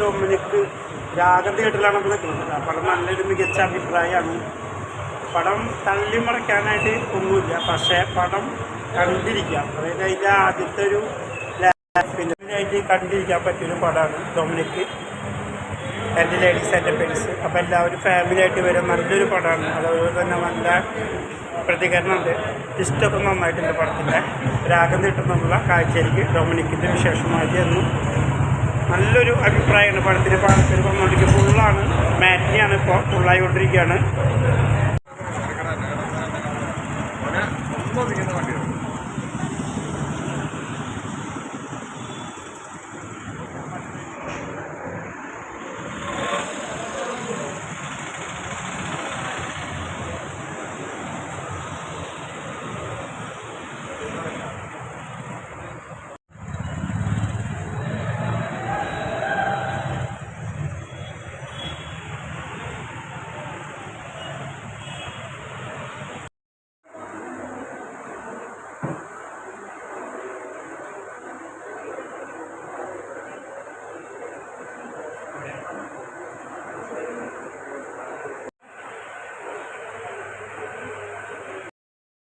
Dominic രാഗം തിയേറ്ററിലാണ് നമ്മൾ നിൽക്കുന്നത്. പടം നല്ലൊരു മികച്ച അഭിപ്രായമാണ്. പടം തള്ളിമറിക്കാനായിട്ട് ഒന്നുമില്ല, പക്ഷേ പടം കണ്ടിരിക്കുക, അതായത് അതിൻ്റെ ആദ്യത്തെ ഒരു ലാപ്പിനായിട്ട് കണ്ടിരിക്കാൻ പറ്റിയൊരു പടമാണ് Dominic and ladies and pens. അപ്പോൾ എല്ലാവരും ഫാമിലിയായിട്ട് വരും. നല്ലൊരു പടമാണ്. അതുപോലെ തന്നെ നല്ല പ്രതികരണമുണ്ട്. ടിസ്റ്റൊക്കെ നന്നായിട്ടുണ്ട് പടത്തിൻ്റെ. രാഗം തിയേറ്ററിനുള്ള കാഴ്ചയിലേക്ക് ഡൊമിനിക്കിൻ്റെ വിശേഷമായിട്ട് എന്നും നല്ലൊരു അഭിപ്രായമാണ് പടത്തിന്. പടത്തിൽ വന്നുകൊണ്ടിരിക്കുക ഫുള്ളാണ്, മാറ്റിയാണ് ഇപ്പോൾ ഫുള്ളായിക്കൊണ്ടിരിക്കുകയാണ്.